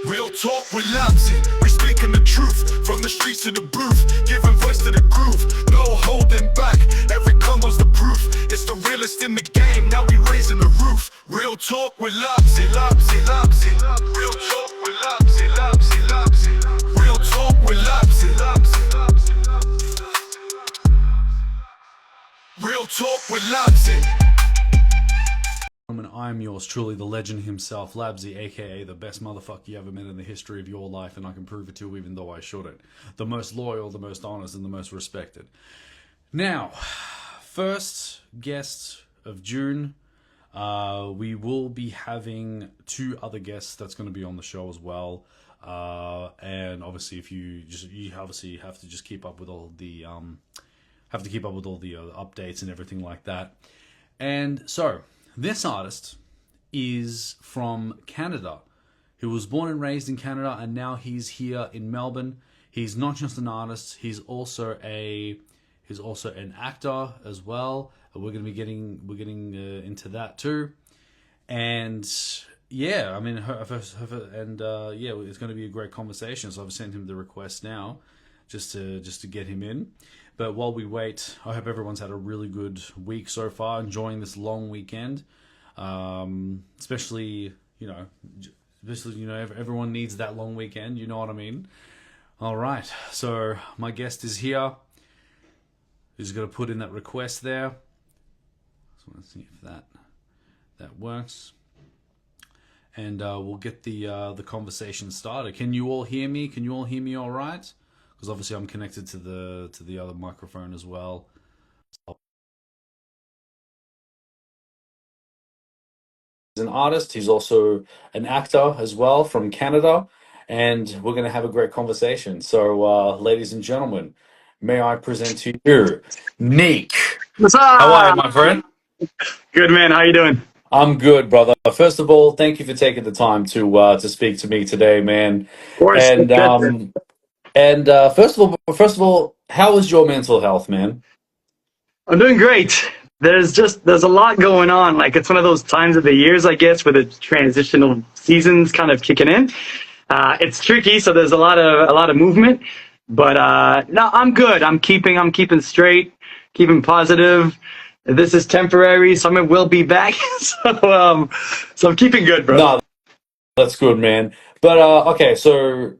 Real talk with Labzy, we speaking the truth. From the streets to the booth, giving voice to the groove. No holding back, every combo's the proof. It's the realest in the game, now we raising the roof. Real talk with Labzy, Labzy, Labzy. Real talk with Labzy, Labzy, Labzy. Real talk with Labzy, Labzy, Labzy. Real talk with Labzy. And I'm yours truly, the legend himself, Labzy, aka the best motherfucker you ever met in the history of your life, and I can prove it to you even though I shouldn't. The most loyal, the most honest, and the most respected. Now, first guest of June, we will be having two other guests that's going to be on the show as well. And obviously, if you obviously have to just keep up with all the updates and everything like that. And so, this artist is from Canada. He was born and raised in Canada, and now he's here in Melbourne. He's not just an artist; he's also an actor as well. We're getting into that too. And yeah, I mean, it's going to be a great conversation. So I've sent him the request now, just to get him in. But while we wait, I hope everyone's had a really good week so far, enjoying this long weekend. Especially everyone needs that long weekend. You know what I mean? All right. So my guest is here. He's going to put in that request there. Just want to see if that works. And we'll get the conversation started. Can you all hear me? Can you all hear me all right? Because obviously I'm connected to the other microphone as well. He's an artist. He's also an actor as well from Canada, and we're going to have a great conversation. So, ladies and gentlemen, may I present to you Neeq? What's How are you, up? my friend? Good, man. How you doing? I'm good, brother. First of all, thank you for taking the time to speak to me today, man. Of course. And Good. first of all, how is your mental health, man? I'm doing great. There's a lot going on. Like, it's one of those times of the years, I guess, where the transitional seasons kind of kicking in. It's tricky, so there's a lot of movement. But no, I'm good. I'm keeping straight, keeping positive. This is temporary. Summer will be back. So I'm keeping good, bro. No, that's good, man. But okay, so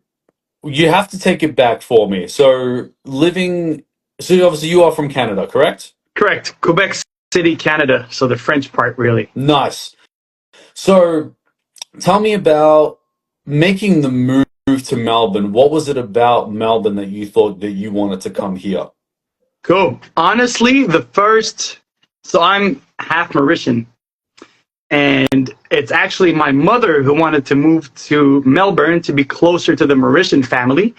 you have to take it back for me. So obviously you are from Canada, correct? Correct. Quebec City, Canada. So the French part, really. Nice. So tell me about making the move to Melbourne. What was it about Melbourne that you thought that you wanted to come here? Cool. Honestly, so I'm half Mauritian, and it's actually my mother who wanted to move to Melbourne to be closer to the Mauritian family.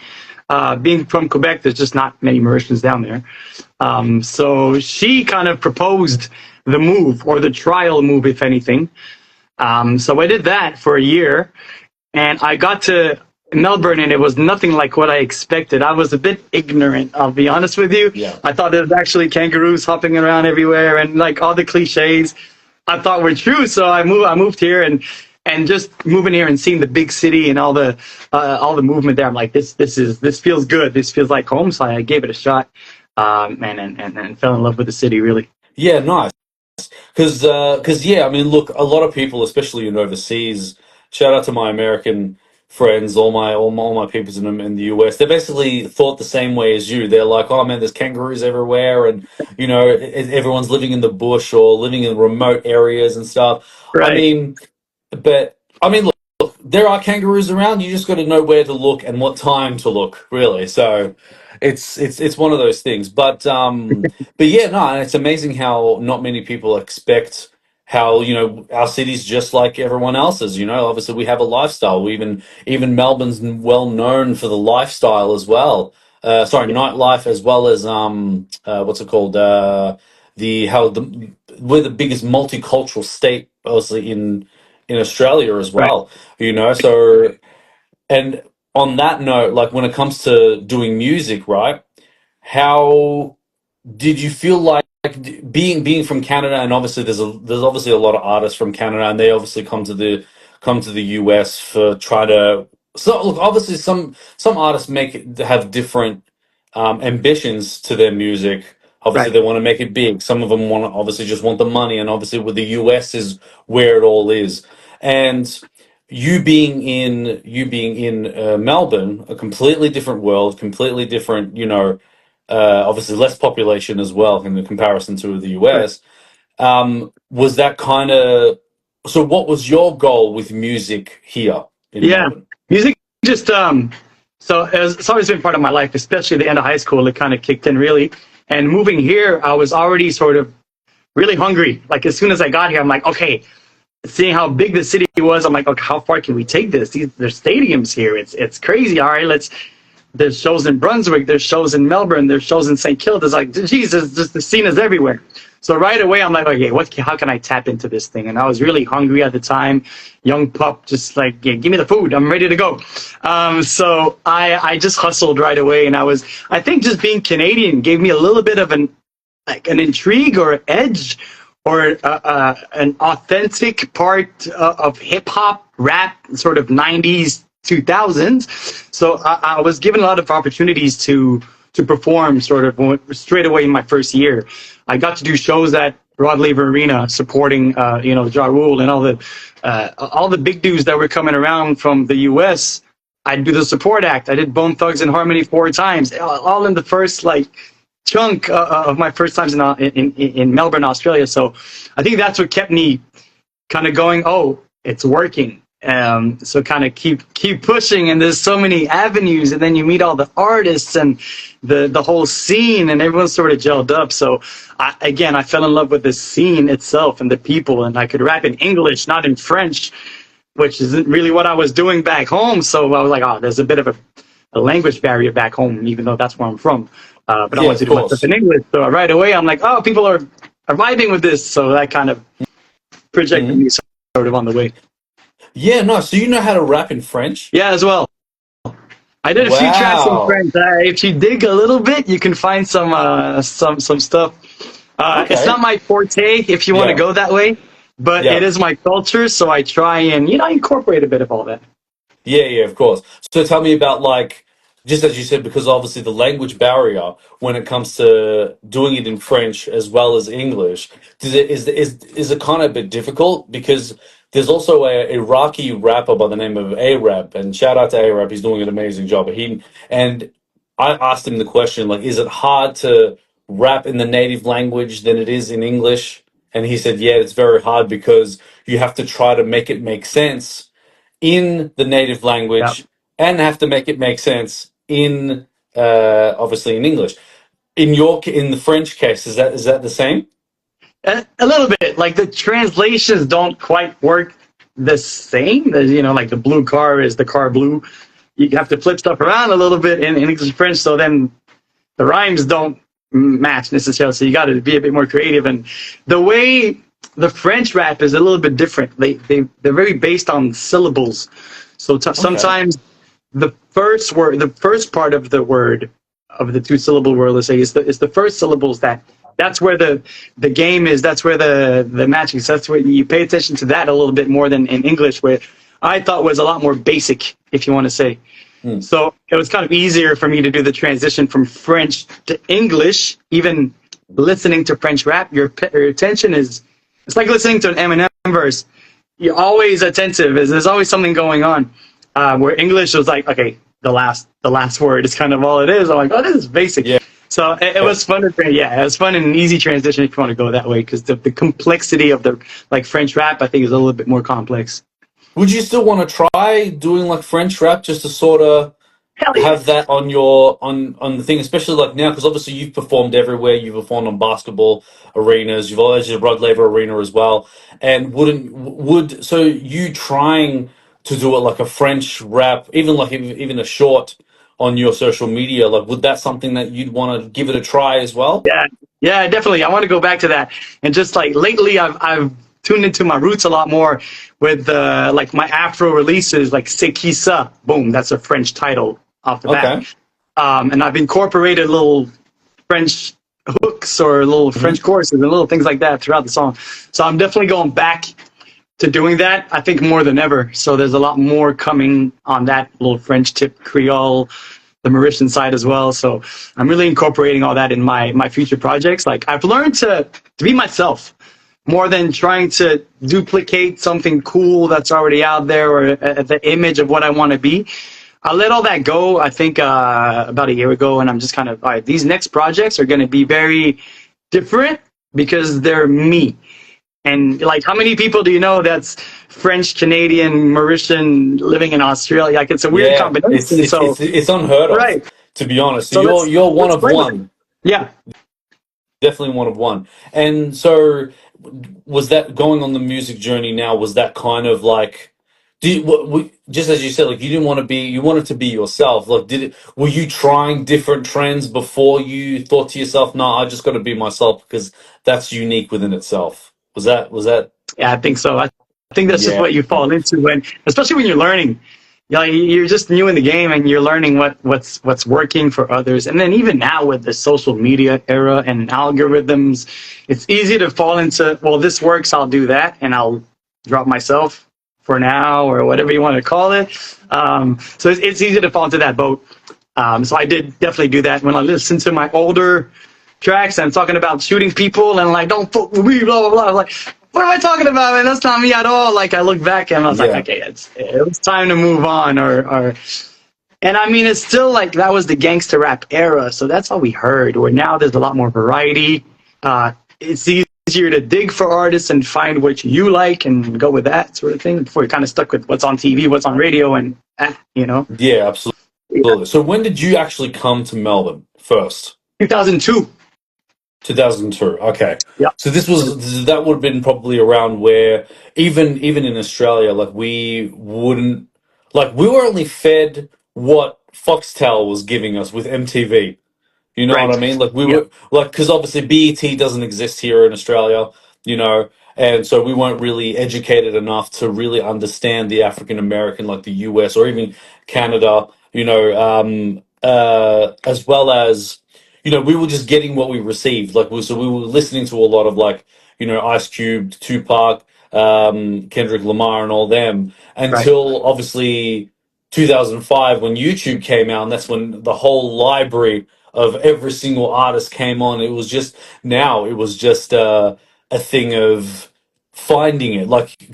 Being from Quebec, there's just not many Mauritians down there. So she kind of proposed the move, or the trial move, if anything. So I did that for a year, and I got to Melbourne, and it was nothing like what I expected. I was a bit ignorant, I'll be honest with you. Yeah. I thought there was actually kangaroos hopping around everywhere, and like all the cliches I thought were true. So I moved here, and just moving here and seeing the big city and all the movement there, I'm like, this feels good. This feels like home. So I gave it a shot, and fell in love with the city, really. Yeah, nice. Because yeah, I mean, look, a lot of people, especially in overseas, shout out to my American friends, all my peoples in the US. They basically thought the same way as you. They're like, oh man, there's kangaroos everywhere, and everyone's living in the bush or living in remote areas and stuff. Right. Look, there are kangaroos around. You just got to know where to look and what time to look, really. So it's one of those things. But yeah, no, and it's amazing how not many people expect how our city's just like everyone else's. Obviously we have a lifestyle. Even Melbourne's well known for the lifestyle as well. Sorry, nightlife, as well as what's it called? We're the biggest multicultural state, obviously in Australia as Right. well. So, and on that note, like when it comes to doing music, right? How did you feel like being from Canada? And obviously there's obviously a lot of artists from Canada, and they obviously come to the US for try to So look, obviously, some artists have different ambitions to their music. Obviously, Right. they want to make it big. Some of them want to obviously just want the money, and obviously, with the US is where it all is. And you being in Melbourne, a completely different world, completely different, obviously less population as well in the comparison to the Right. US. Was that kind of so? What was your goal with music here in Yeah. Melbourne? Music just so it's always been part of my life, especially the end of high school. It kind of kicked in really. And moving here, I was already sort of really hungry. Like as soon as I got here, I'm like, okay, seeing how big the city was, I'm like, okay, how far can we take this? There's stadiums here. It's crazy. All right, let's. There's shows in Brunswick. There's shows in Melbourne. There's shows in St. Kilda. It's like, Jesus, just the scene is everywhere. So right away, I'm like, okay, how can I tap into this thing? And I was really hungry at the time, young pup, just like, yeah, give me the food. I'm ready to go. So I just hustled right away, and I think just being Canadian gave me a little bit of an intrigue or edge or an authentic part of hip hop, rap, sort of 90s, 2000s. So I was given a lot of opportunities to perform sort of straight away in my first year. I got to do shows at Rod Laver Arena supporting, Ja Rule and all the big dudes that were coming around from the U.S. I'd do the support act. I did Bone Thugs and Harmony 4 times, all in the first chunk of my first times in Melbourne, Australia. So I think that's what kept me kind of going. Oh, it's working. So kind of keep pushing, and there's so many avenues, and then you meet all the artists and the whole scene, and everyone's sort of gelled up. So I fell in love with the scene itself and the people, and I could rap in English, not in French, which isn't really what I was doing back home. So I was like, oh, there's a bit of a language barrier back home, even though that's where I'm from. But I Yeah, wanted to of do my stuff course. in English. So right away, I'm like, oh, people are vibing with this. So that kind of projected Hmm. me sort of on the way. Yeah, no. So you know how to rap in French? Yeah, as well. I did a few tracks in Wow. French. If you dig a little bit, you can find some stuff. It's not Okay. my forte if you want to Yeah. go that way, but it Yeah. is my culture, so I try and incorporate a bit of all that. Yeah, yeah, of course. So tell me about just as you said, because obviously the language barrier when it comes to doing it in French as well as English, is it kind of a bit difficult? Because there's also a Iraqi rapper by the name of Arab, and shout out to Arab, he's doing an amazing job. And I asked him the question, like, is it hard to rap in the native language than it is in English? And he said, yeah, it's very hard because you have to try to make it make sense in the native Yeah. language and have to make it make sense in obviously in English. In the French case, is that the same? A little bit. Like the translations don't quite work the same. Like the blue car is the car blue. You have to flip stuff around a little bit in English and French, so then the rhymes don't match necessarily. So you got to be a bit more creative. And the way the French rap is a little bit different. They're very based on syllables. So Okay. sometimes the first part of the word of the two syllable word, let's say, is the first syllables that's where the game is. That's where the matching. So that's where you pay attention to that a little bit more than in English, where I thought was a lot more basic, if you want to say. Hmm. So it was kind of easier for me to do the transition from French to English. Even listening to French rap, your attention it's like listening to an Eminem verse. You're always attentive. There's always something going on. Where English was like, okay, the last word is kind of all it is. I'm like, oh, this is basic. Yeah. So it was fun it was fun and an easy transition if you want to go that way, because the complexity of the French rap, I think, is a little bit more complex. Would you still want to try doing like French rap just to sort of Hell yeah. have that on your on the thing, especially like now, because obviously you've performed everywhere. You've performed on basketball arenas. You've always did Rod Laver Arena as well. And would so you trying to do it like a French rap, even like even a short on your social media, like would that something that you'd want to give it a try as well? Yeah, yeah, definitely. I want to go back to that. And just like lately, I've tuned into my roots a lot more with my Afro releases, like C'est qui ça? Boom, that's a French title off the bat. Okay. And I've incorporated little French hooks or little French Hmm. choruses and little things like that throughout the song. So I'm definitely going back to doing that, I think more than ever. So there's a lot more coming on that little French tip Creole, the Mauritian side as well. So I'm really incorporating all that in my future projects. Like I've learned to be myself more than trying to duplicate something cool that's already out there or the image of what I want to be. I let all that go, I think, about a year ago, and I'm just kind of, all right, these next projects are going to be very different because they're me. And like, how many people do you know that's French, Canadian, Mauritian, living in Australia? Like, it's a weird Yeah, it's combination. it's So, it's it's unheard of, right. to be honest. So So you're one let's of play with it. one. Yeah. Definitely one of one. And so, was that going on the music journey now? Was that kind of like, just as you said, like you didn't want to be, you wanted to be yourself. Like, were you trying different trends before you thought to yourself, no, I just got to be myself because that's unique within itself? Was that, Yeah, I think so. I think that's just yeah, what you fall into when, especially when you're learning. You know, you're just new in the game and you're learning what's working for others. And then even now with the social media era and algorithms, it's easy to fall into, well, this works, I'll do that, and I'll drop myself for now or whatever you want to call it. So it's easy to fall into that boat. So I did definitely do that when I listened to my older tracks and talking about shooting people and like, don't fuck with me, blah, blah, blah. I was like, what am I talking about, man? That's not me at all. Like I look back and I was like, yeah, okay, it was time to move on and I mean, it's still like that was the gangster rap era. So that's all we heard, where now there's a lot more variety. It's easier to dig for artists and find what you like and go with that sort of thing before you're kind of stuck with what's on TV, what's on radio and, you know, yeah, absolutely. So when did you actually come to Melbourne first? 2002. 2002. Okay. Yeah. So that would have been probably around where even in Australia, like we wouldn't, like we were only fed what Foxtel was giving us with MTV. You know what Right. I mean? Like we Yeah. were like, because obviously BET doesn't exist here in Australia, you know, and so we weren't really educated enough to really understand the African American, like the US or even Canada, you know, as well as, you know, we were just getting what we received. So we were listening to a lot of like, you know, Ice Cube, Tupac, Kendrick Lamar, and all them Right. until obviously 2005 when YouTube came out, and that's when the whole library of every single artist came on. It was just a thing of finding it, like Yeah.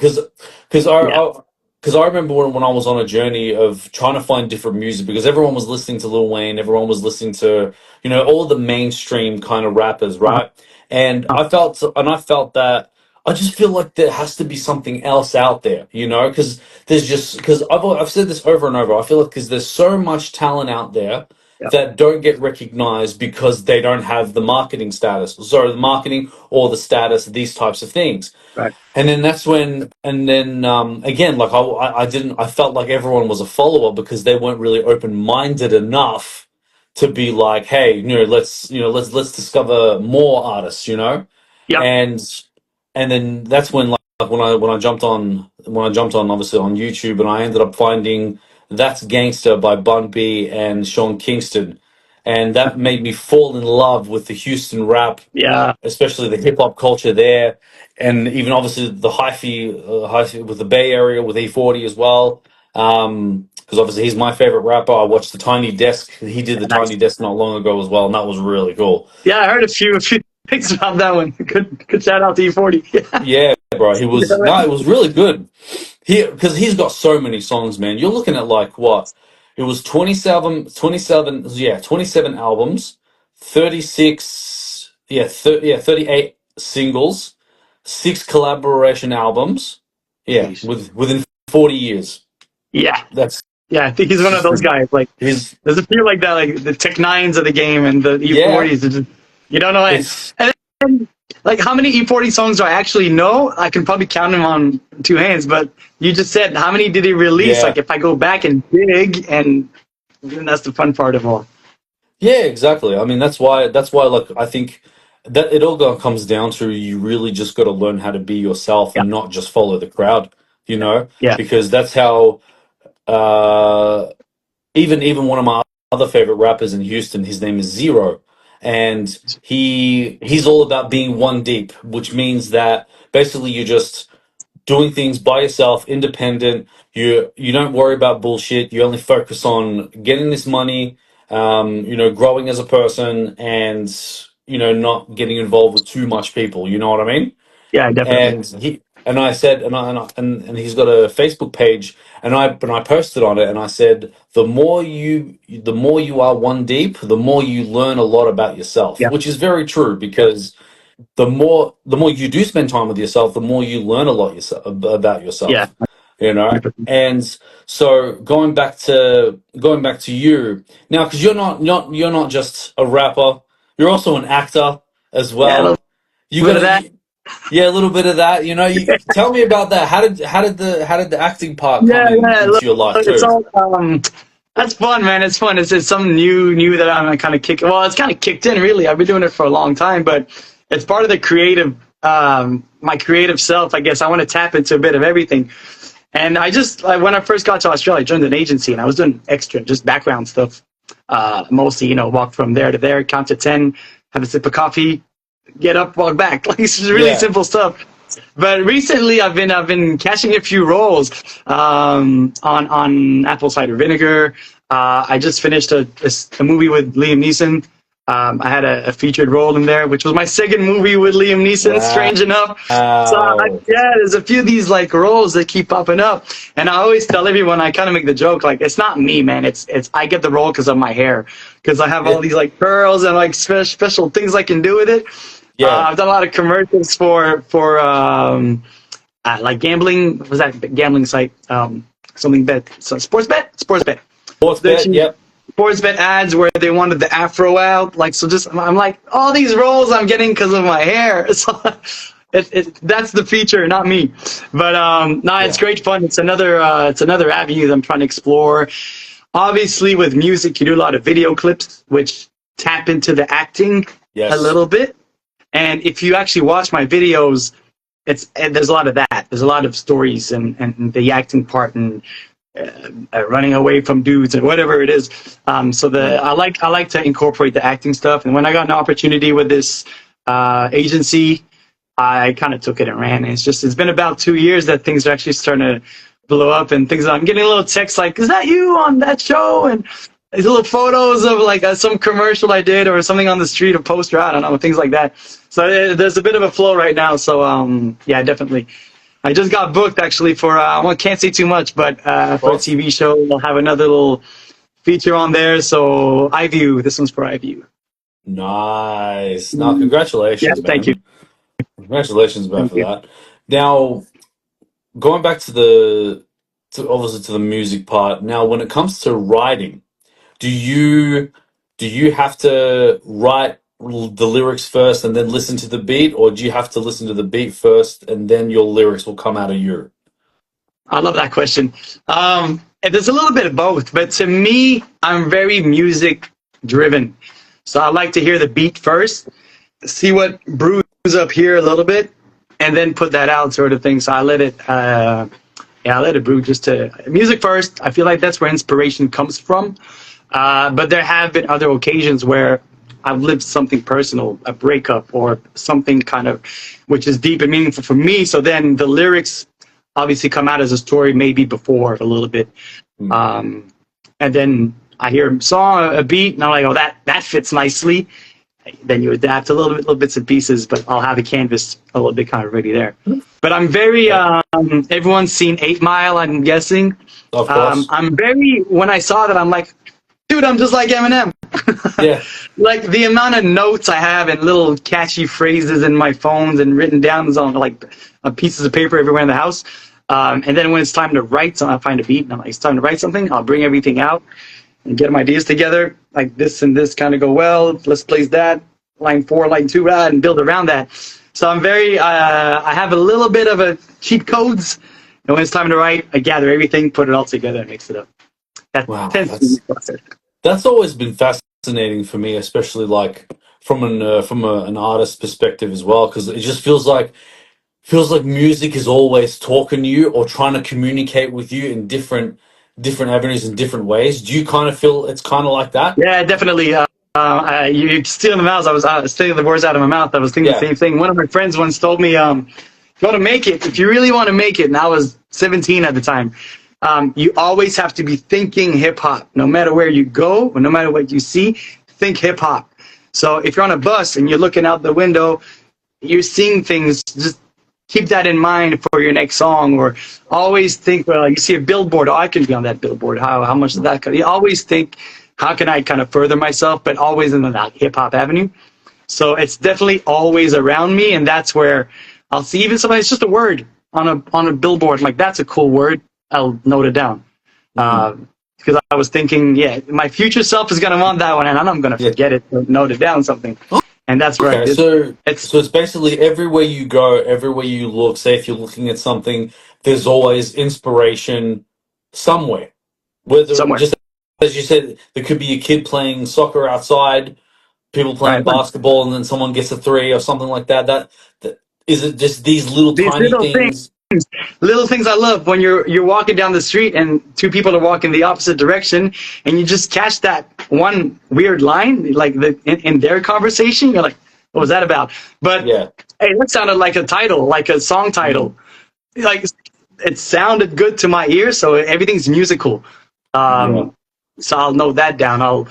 because I remember when I was on a journey of trying to find different music because everyone was listening to Lil Wayne, everyone was listening to, you know, all the mainstream kind of rappers, Uh-huh. right? And I felt that I just feel like there has to be something else out there, you know, because I've said this over and over. I feel like because there's so much talent out there Yeah. that don't get recognized because they don't have the marketing status, sorry, the marketing or the status, these types of things. Right. And then that's when, and then again, like I didn't, I felt like everyone was a follower because they weren't really open minded enough to be like, hey, let's discover more artists, you know, Yeah. and then that's when like when I jumped on obviously on YouTube and I ended up finding That's Gangster by Bun B and Sean Kingston, and that made me fall in love with the Houston rap, Yeah. especially the hip hop culture there, and even obviously the hyphy with the Bay Area with E40 as well. Because obviously he's my favorite rapper. I watched the Tiny Desk. He did the Nice. Tiny Desk not long ago as well, and that was really cool. Yeah, I heard a few things about that one. Good shout out to E40. Yeah. Yeah, bro, Yeah, no, it was really good. Because he's got so many songs, man. You're looking at like what? It was 27 albums, 36, 38 singles, 6 collaboration albums. Yeah, Jeez. within 40 years. Yeah. That's Yeah, I think he's it's one of just those guys. Like, he's there's a few like that, like the Tech Nines of the game and the yeah, E40s. You don't know it. it's And then, like, how many E40 songs do I actually know? I can probably count them on two hands. But you just said, how many did he release? yeah. Like, if I go back and dig, and that's the fun part of all. Yeah, exactly. I mean, that's why like I think that it all comes down to you really just got to learn how to be yourself Yeah, and not just follow the crowd, you know, yeah, because that's how uh even one of my other favorite rappers in Houston, his name is Zero, and he's all about being one deep, which means that basically you just doing things by yourself, independent. You don't worry about bullshit. You only focus on getting this money, growing as a person, and not getting involved with too much people. You know what I mean? Yeah, definitely. And I said, and he's got a Facebook page, and I posted on it, and I said, the more you are one deep, the more you learn a lot about yourself, Yeah, which is very true because the more you do spend time with yourself, the more you learn a lot about yeah, yourself, you know. 100%. And so going back to you now, because you're not just a rapper, you're also an actor as Yeah, a little well. You bit got of that. to yeah, a little bit of that. Tell me about that. How did the acting part Yeah, come in yeah. Look, into your life it's too? all that's fun, man. It's fun. It's something new that I'm kind of kick. Well, it's kind of kicked in, really. I've been doing it for a long time, but it's part of the creative, my creative self. I guess I want to tap into a bit of everything. And I just like, when I first got to Australia, I joined an agency, and I was doing extra, just background stuff. Mostly, walk from there to there, count to 10, have a sip of coffee, get up, walk back. Like it's just really Yeah. simple stuff. But recently, I've been catching a few roles on apple cider vinegar. I just finished a movie with Liam Neeson. I had a featured role in there, which was my second movie with Liam Neeson. Strange enough. So Wow. yeah, there's a few of these like roles that keep popping up, and I always tell everyone, I kind of make the joke like it's not me, man. It's I get the role because of my hair, because I have Yeah. all these like curls and like special things I can do with it. Yeah. I've done a lot of commercials for like gambling. What was that gambling site? Something bet. So sports bet. Sports There's bet. Yep. sports bet ads where they wanted the afro out. Like so, just I'm like all these roles I'm getting because of my hair. So that's the feature, not me. But no, it's Yeah. great fun. It's another avenue that I'm trying to explore. Obviously, with music, you do a lot of video clips, which tap into the acting a Yes. little bit. And if you actually watch my videos, there's a lot of that. There's a lot of stories and the acting part and running away from dudes and whatever it is. So Yeah. I like to incorporate the acting stuff. And when I got an opportunity with this agency, I kind of took it and ran. It's been about 2 years that things are actually starting to blow up and things. I'm getting a little text like, "Is that you on that show?" And these little photos of like some commercial I did or something on the street, a poster, I don't know, things like that. So there's a bit of a flow right now. So yeah, definitely. I just got booked actually for well, can't say too much, but for a Awesome. TV show. I'll have another little feature on there. So iView, this one's for iView. Nice. Now, Yeah, congratulations, thank you. man. Congratulations, man, Thank for you. that. Now, going back to the music part. Now, when it comes to writing, do you do you have to write the lyrics first and then listen to the beat, or do you have to listen to the beat first and then your lyrics will come out of you? I love that question. There's a little bit of both, but to me, I'm very music driven. So I like to hear the beat first, see what brews up here a little bit, and then put that out, sort of thing. So I let it brew just to music first. I feel like that's where inspiration comes from. But there have been other occasions where I've lived something personal, a breakup or something kind of, which is deep and meaningful for me. So then the lyrics obviously come out as a story, maybe before a little bit. Hmm. And then I hear a song, a beat, and I'm like, oh, that fits nicely. Then you adapt a little bits and pieces, but I'll have a canvas a little bit kind of ready there. But I'm very, Yeah, everyone's seen 8 Mile, I'm guessing. of course. I'm very, when I saw that, I'm like, dude, I'm just like Eminem. Yeah, Like the amount of notes I have and little catchy phrases in my phones and written down on like pieces of paper everywhere in the house. And then when it's time to write, so I find a beat and I'm like, it's time to write something. I'll bring everything out and get my ideas together. Like this and this kind of go well. Let's place that line 4, line 2, and build around that. So I'm very, I have a little bit of a cheat codes. And when it's time to write, I gather everything, put it all together, and mix it up. That wow, tends to be the process. that's always been fascinating for me, especially like from an artist perspective as well, because it just feels like music is always talking to you or trying to communicate with you in different avenues in different ways. Do you kind of feel it's kind of like that? Yeah, definitely. You're stealing the mouth. I was stealing the words out of my mouth. I was thinking the Yeah. same thing. One of my friends once told me, want to make it, if you really want to make it, and I was 17 at the time, you always have to be thinking hip hop. No matter where you go, or no matter what you see, think hip hop. So if you're on a bus and you're looking out the window, you're seeing things, just keep that in mind for your next song. Or always think, well, you see a billboard, oh, I can be on that billboard. How much does that cost? You always think, how can I kind of further myself, but always in that hip hop avenue. So it's definitely always around me, and that's where I'll see even somebody, it's just a word on a billboard. I'm like, that's a cool word. I'll note it down. Because I was thinking, yeah, my future self is gonna want that one, and I'm gonna forget it, note it down something. And that's right. Okay, so it's basically everywhere you go, everywhere you look. Say if you're looking at something, there's always inspiration somewhere. Whether somewhere. just as you said, there could be a kid playing soccer outside, people playing Right. basketball, and then someone gets a three or something like that. That is it. Just these little These tiny little things. things. Little things I love when you're walking down the street and two people are walking the opposite direction, and you just catch that one weird line, like in their conversation. You're like, what was that about? But Yeah. hey, that sounded like a title, like a song title. Like it sounded good to my ear, so everything's musical. Yeah. So I'll note that down. I'll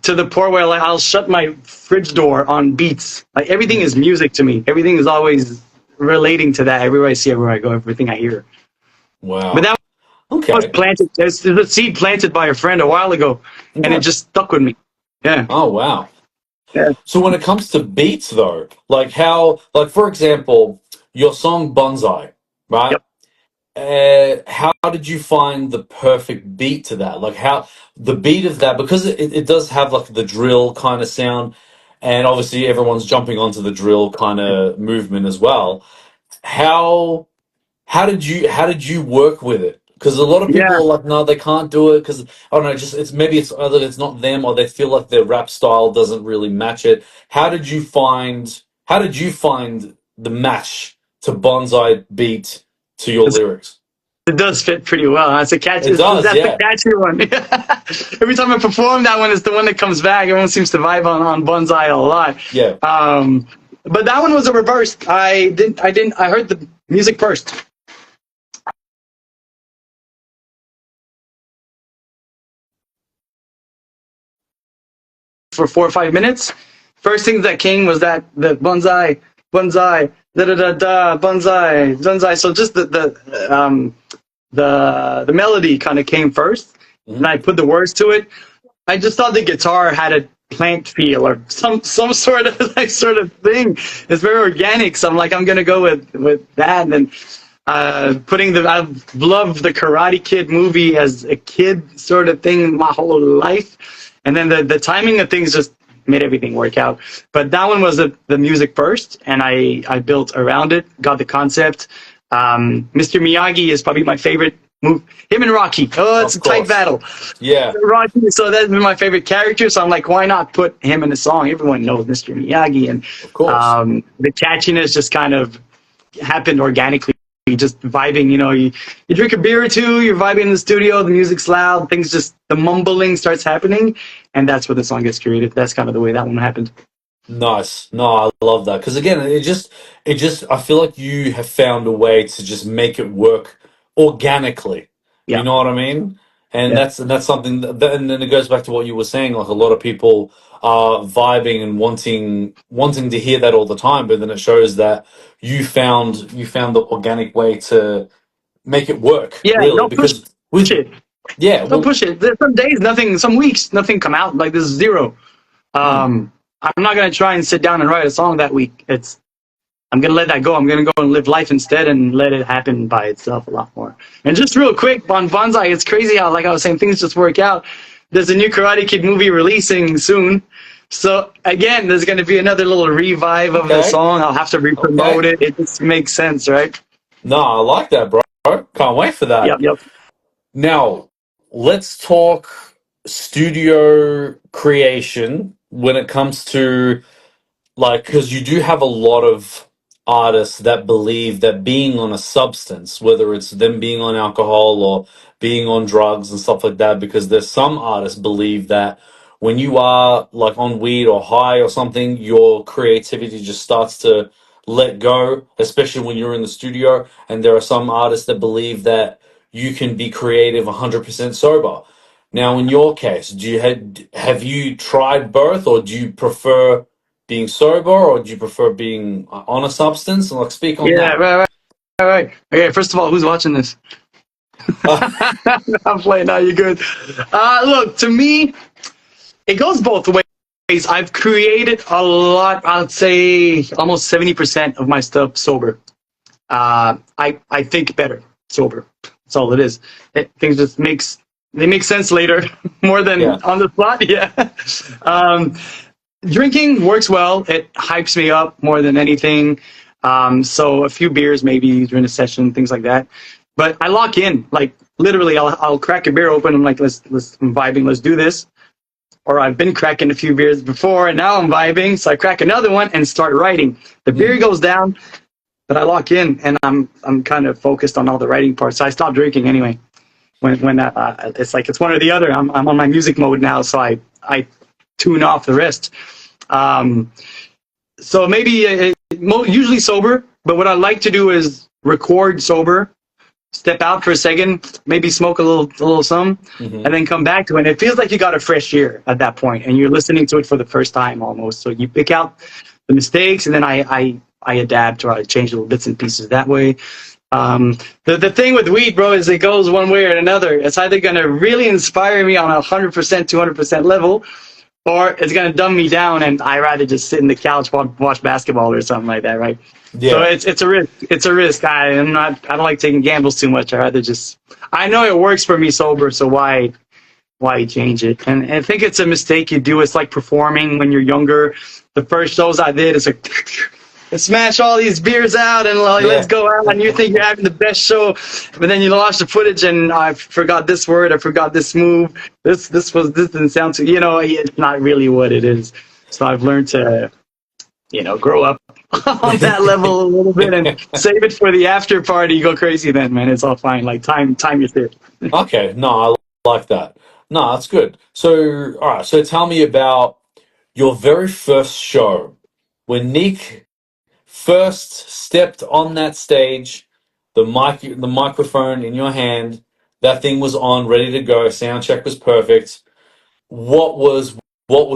to the point where like I'll shut my fridge door on beats. Like everything is music to me. Everything is always relating to that. Everywhere I see, everywhere I go, everything I hear. Wow. But that was Okay. planted. There's a seed planted by a friend a while ago, and Yeah. it just stuck with me. Yeah. Oh wow. Yeah. So when it comes to beats, though, like how, like for example, your song "Bonsai," right? Yep. How did you find the perfect beat to that? Like how the beat of that, because it does have like the drill kind of sound, and obviously everyone's jumping onto the drill kind of movement as well. How how did you work with it? Because a lot of people Yeah. are like, no, they can't do it because I don't know, just it's maybe it's either it's not them or they feel like their rap style doesn't really match it. How did you find the match to Bonsai beat to your lyrics? It does fit pretty well. That's a catchy. It does, That's the yeah. catchy one. Every time I perform that one, it's the one that comes back. Everyone seems to vibe on Bonsai a lot. Yeah. But that one was a reverse. I heard the music first for 4 or 5 minutes. First thing that came was that the Bonsai, da da da da, Bonsai. So just the melody kind of came first, and I put the words to it. I just thought the guitar had a plant feel or some sort of like sort of thing. It's very organic, so I'm like, I'm gonna go with that. And I've loved the Karate Kid movie as a kid sort of thing my whole life, and then the timing of things just made everything work out. But that one was the music first, and I built around it, got the concept. Mr. Miyagi is probably my favorite move. Him and Rocky. Oh, it's Of a tight course. battle. Yeah. Rocky, so that's been my favorite character. So I'm like, why not put him in a song? Everyone knows Mr. Miyagi, and Of course. the catchiness just kind of happened organically. Just vibing, you drink a beer or two, you're vibing in the studio, the music's loud, things just the mumbling starts happening, and that's where the song gets created. That's kind of the way that one happened. Nice. No, I love that because again, it just I feel like you have found a way to just make it work organically. You Yeah, know what I mean? And yeah, that's something and then it goes back to what you were saying. Like a lot of people are vibing and wanting to hear that all the time, but then it shows that you found the organic way to make it work. yeah. Really, Don't push because with it. yeah, Don't well, push it. There's some days, nothing. Some weeks, nothing come out. Like this is zero. mm, I'm not gonna try and sit down and write a song that week. I'm gonna let that go. I'm gonna go and live life instead and let it happen by itself a lot more. And just real quick on Bonsai, it's crazy how, like I was saying, things just work out. There's a new Karate Kid movie releasing soon. So again, there's gonna be another little revive of the okay, song. I'll have to re-promote okay. it. It just makes sense, right? No, I like that, bro. Can't wait for that. Yep, yep. Now, let's talk studio creation when it comes to like, because you do have a lot of artists that believe that being on a substance, whether it's them being on alcohol or being on drugs and stuff like that, because there's some artists believe that when you are like on weed or high or something, your creativity just starts to let go, especially when you're in the studio. And there are some artists that believe that you can be creative 100% sober. Now, in your case, have you tried both, or do you prefer being sober, or do you prefer being on a substance? Like, speak on Yeah, that. right. Okay, first of all, who's watching this? I'm playing. Now you're good. Look, to me, it goes both ways. I've created a lot. I'd say almost 70% of my stuff sober. I think better sober. That's all it is. Things just they make sense later more Yeah. than on the spot. Yeah. Um, Drinking works well. It hypes me up more than anything. So a few beers maybe during a session, things like that. But I lock in. Like literally, I'll crack a beer open. I'm like, I'm vibing. Let's do this. Or I've been cracking a few beers before, and now I'm vibing. So I crack another one and start writing. The beer goes down, but I lock in, and I'm kind of focused on all the writing parts. So I stop drinking anyway. When it's like it's one or the other. I'm on my music mode now, so I tune off the rest. So maybe usually sober, but what I like to do is record sober, step out for a second, maybe smoke a little some, and then come back to it. And it feels like you got a fresh ear at that point, and you're listening to it for the first time almost. So you pick out the mistakes, and then I adapt, or I change little bits and pieces that way. The thing with weed, bro, is it goes one way or another. It's either going to really inspire me on 100%, 200% level, or it's going to dumb me down, and I rather just sit in the couch, watch basketball or something like that, right? Yeah. So it's a risk. It's a risk. I don't like taking gambles too much. I rather just. I know it works for me sober, so why change it? And I think it's a mistake you do. It's like performing when you're younger. The first shows I did, it's like smash all these beers out and like, let's go out, and you think you're having the best show, but then you watch the footage and I forgot this word, I forgot this move, this didn't sound too, it's not really what it is. So I've learned to grow up on that level a little bit and save it for the after party. You go crazy then, man. It's all fine. Like time your shit. Okay, no, I like that. No, that's good. So, all right, so tell me about your very first show when Neeq first stepped on that stage, the microphone in your hand, that thing was on, ready to go, sound check was perfect. What was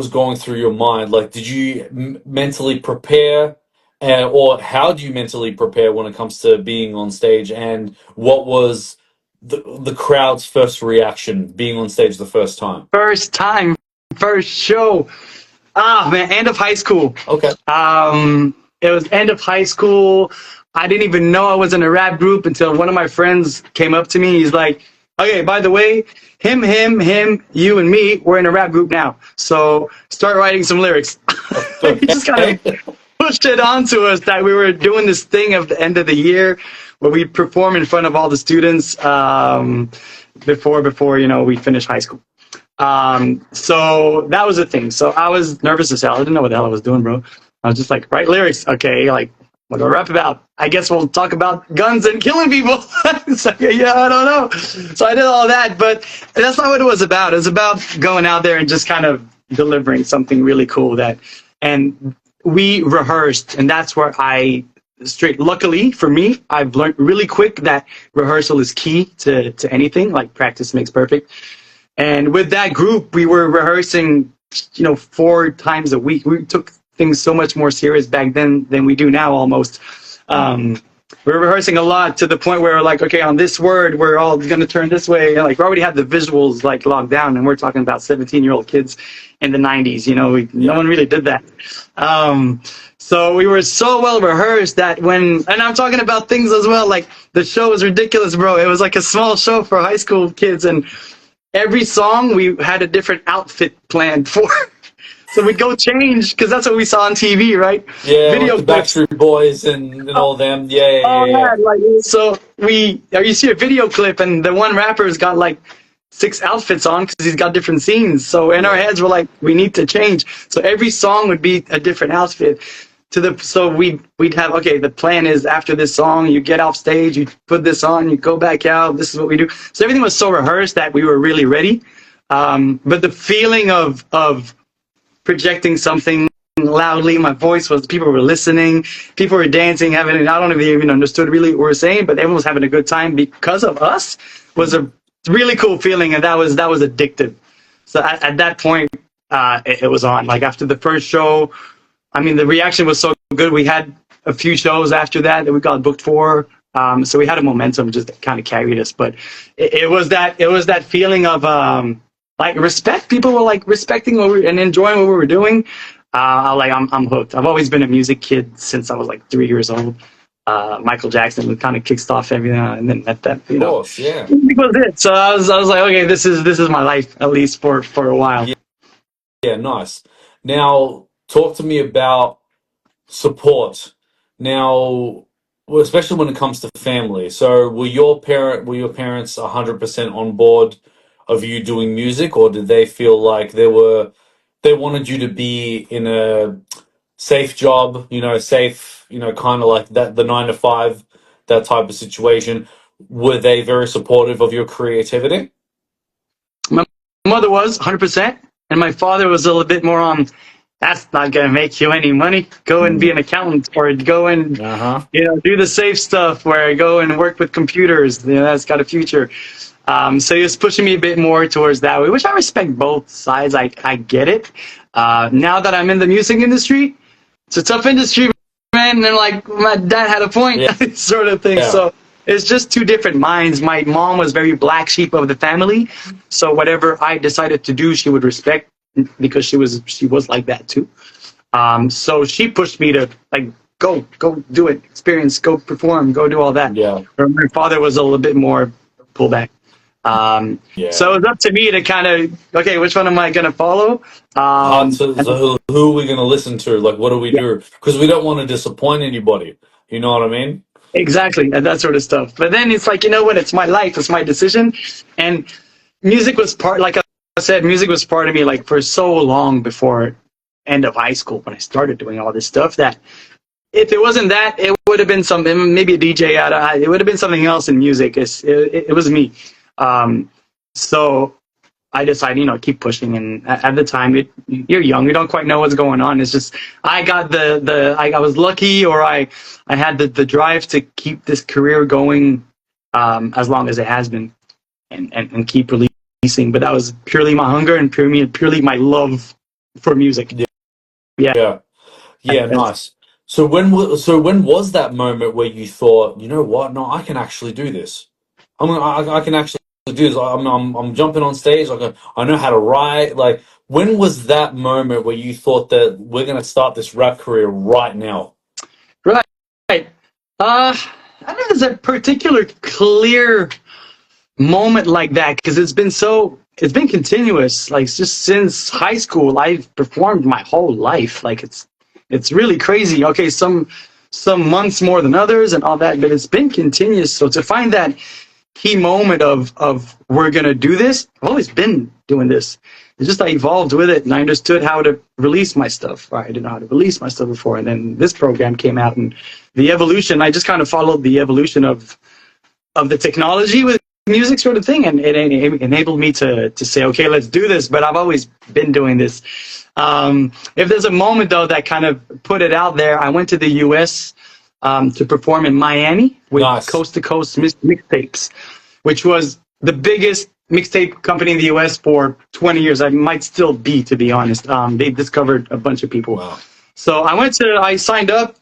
going through your mind? Like, did you mentally prepare, or how do you mentally prepare when it comes to being on stage? And what was the crowd's first reaction being on stage the first time? First time, first show. Man, end of high school. Okay. It was end of high school. I didn't even know I was in a rap group until one of my friends came up to me. He's like, okay, by the way, him, you, and me, we're in a rap group now. So start writing some lyrics. He just kind of pushed it onto us that we were doing this thing at the end of the year where we perform in front of all the students before we finish high school. So that was the thing. So I was nervous as hell. I didn't know what the hell I was doing, bro. I was just like, write lyrics. Okay, like, what do I rap about? I guess we'll talk about guns and killing people. It's like, yeah, I don't know. So I did all that, but that's not what it was about. It was about going out there and just kind of delivering something really cool and we rehearsed, and that's where luckily for me, I've learned really quick that rehearsal is key to anything, like practice makes perfect. And with that group, we were rehearsing, 4 times a week. We took things so much more serious back then than we do now almost. We were rehearsing a lot to the point where we're like, okay, on this word, we're all going to turn this way. Like, we already had the visuals like locked down, and we're talking about 17-year-old kids in the 90s. No one really did that. So we were so well rehearsed that and I'm talking about things as well, like the show was ridiculous, bro. It was like a small show for high school kids, and every song we had a different outfit planned for. So we'd go change, because that's what we saw on TV, right? Yeah, Video like the Backstreet Boys and all them. Yeah. Like, so you see a video clip, and the one rapper's got like 6 outfits on because he's got different scenes. So in our heads, we're like, we need to change. So every song would be a different outfit. So we'd have, okay, the plan is after this song, you get off stage, you put this on, you go back out. This is what we do. So everything was so rehearsed that we were really ready. But the feeling of projecting something loudly. My voice was, people were listening, people were dancing, having, I don't know if they even understood really what we were saying, but everyone was having a good time because of us. Was a really cool feeling, and that was addictive. So at that point, it was on. Like after the first show, I mean, the reaction was so good. We had a few shows after that we got booked for. So we had a momentum just that kind of carried us. But it was that feeling of like respect. People were like respecting what we and enjoying what we were doing. I'm hooked. I've always been a music kid since I was like 3 years old. Michael Jackson kind of kicked off everything, and then that Of course, yeah. music was it. So I was like, okay, this is my life, at least for a while. Yeah. Yeah, nice. Now, talk to me about support. Now, well, especially when it comes to family. So, were your parents 100% on board of you doing music, or did they feel like they wanted you to be in a safe job, safe, kind of like that, the 9 to 5, that type of situation? Were they very supportive of your creativity? My mother was 100%, and my father was a little bit more on. That's not gonna make you any money. Go and be an accountant, or go and Uh-huh. do the safe stuff, where go and work with computers. That's got a future. So he was pushing me a bit more towards that way, which I respect both sides. I get it. Now that I'm in the music industry, it's a tough industry, man. And like my dad had a point, Yeah. sort of thing. Yeah. So it's just two different minds. My mom was very black sheep of the family, so whatever I decided to do, she would respect because she was like that too. So she pushed me to like go do it, experience, go perform, go do all that. Yeah. Where my father was a little bit more pullback. Yeah. So it was up to me to kind of, okay, which one am I going to follow? So who are we going to listen to? Like, what do we Yeah, do? Because we don't want to disappoint anybody. You know what I mean? exactly, and that sort of stuff. But then it's like, you know what? It's my life, it's my decision, and music was part. Like I said, music was part of me like for so long before end of high school when I started doing all this stuff. That if it wasn't that, it would have been something, maybe a DJ. It would have been something else in music. It was me. So I decided, keep pushing. And at the time, you're young, you don't quite know what's going on. It's just I got I was lucky, or I had the drive to keep this career going as long as it has been, and keep releasing. But that was purely my hunger and purely my love for music. Yeah. Yeah. Nice. So when was that moment where you thought, you know what? No, I can actually do this. I can actually do this. I'm jumping on stage. I know how to write. Like, when was that moment where you thought that we're gonna start this rap career right now? Right. I don't know if there's a particular clear moment like that, because it's been continuous. Like just since high school, I've performed my whole life. Like it's really crazy. Okay, some months more than others and all that, but it's been continuous. So to find that key moment of we're gonna do this, I've always been doing this. It's just I evolved with it, and I understood how to release my stuff. Right? I didn't know how to release my stuff before, and then this program came out, and the evolution. I just kind of followed the evolution of the technology with music, sort of thing, and it enabled me to say, okay, let's do this. But I've always been doing this. If there's a moment though that kind of put it out there, I went to the U.S. To perform in Miami with Nice. Coast to Coast Mixtapes, which was the biggest mixtape company in the U.S. for 20 years. I might still be, to be honest. They discovered a bunch of people. Wow. So I signed up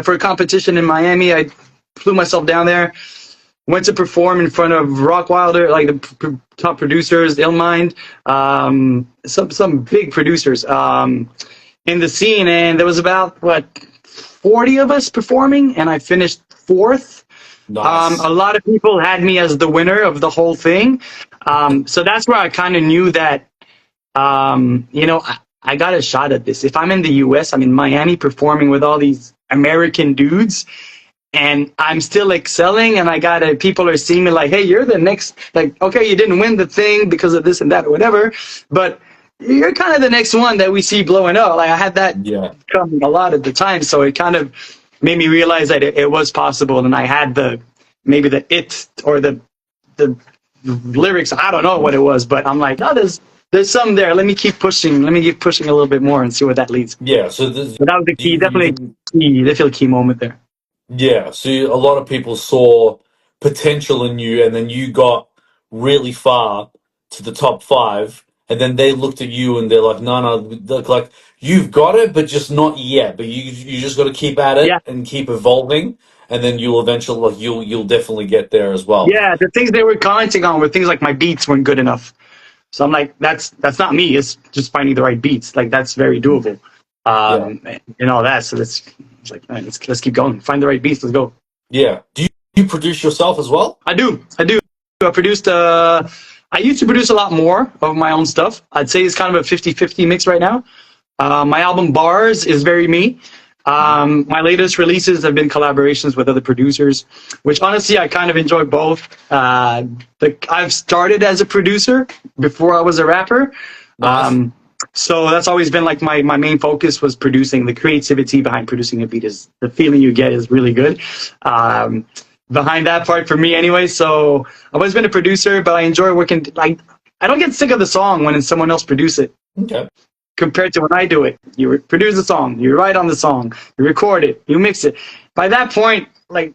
for a competition in Miami. I flew myself down there, went to perform in front of Rockwilder, like the top producers, Illmind, some big producers in the scene. And there was about, 40 of us performing, and I finished 4th. Nice. A lot of people had me as the winner of the whole thing. So that's where I kind of knew that, I got a shot at this. If I'm in the US, I'm in Miami performing with all these American dudes, and I'm still excelling, and people are seeing me like, hey, you're the next, like, okay, you didn't win the thing because of this and that or whatever, but you're kind of the next one that we see blowing up. Like I had that coming a lot at the time, so it kind of made me realize that it was possible, and I had maybe the it or the lyrics. I don't know what it was, but I'm like, oh, there's some there. Let me keep pushing. Let me keep pushing a little bit more and see where that leads. Yeah. So But that was the key, definitely you key, definitely key moment there. yeah. So a lot of people saw potential in you, and then you got really far to the top five, and then they looked at you and they're like, no, no, look, like you've got it, but just not yet. But you just got to keep at Yeah, it and keep evolving, and then you'll eventually like you'll definitely get there as well. yeah. The things they were commenting on were things like my beats weren't good enough. So I'm like, that's not me. It's just finding the right beats. Like that's very doable. Yeah. And all that. So it's like, man, let's keep going. Find the right beats. Let's go. Yeah. Do you produce yourself as well? I do. I produced. I used to produce a lot more of my own stuff. I'd say it's kind of a 50-50 mix right now. My album Bars is very me. My latest releases have been collaborations with other producers, which honestly I kind of enjoy both. I've started as a producer before I was a rapper. Nice. So that's always been like my main focus was producing. The creativity behind producing a beat is the feeling you get is really good. Behind that part for me anyway. So I've always been a producer, but I enjoy working. Like I don't get sick of the song when someone else produce it. Okay. Compared to when I do it, you produce the song, you write on the song, you record it, you mix it. By that point, like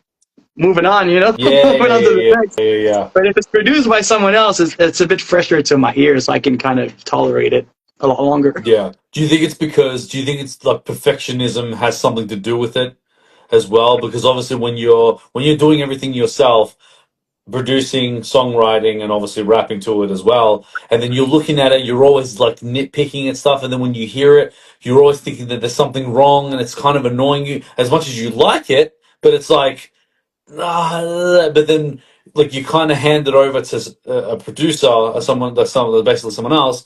moving on, you know, Yeah, moving yeah, on to the yeah, next. yeah, yeah. But if it's produced by someone else, it's a bit fresher to my ears, so I can kind of tolerate it a lot longer. Yeah. Do you think it's like perfectionism has something to do with it as well? Because obviously when you're doing everything yourself, producing, songwriting, and obviously rapping to it as well, and then you're looking at it, you're always like nitpicking at stuff, and then when you hear it, you're always thinking that there's something wrong, and it's kind of annoying you as much as you like it, but it's like, but then like you kind of hand it over to a producer or someone basically someone else,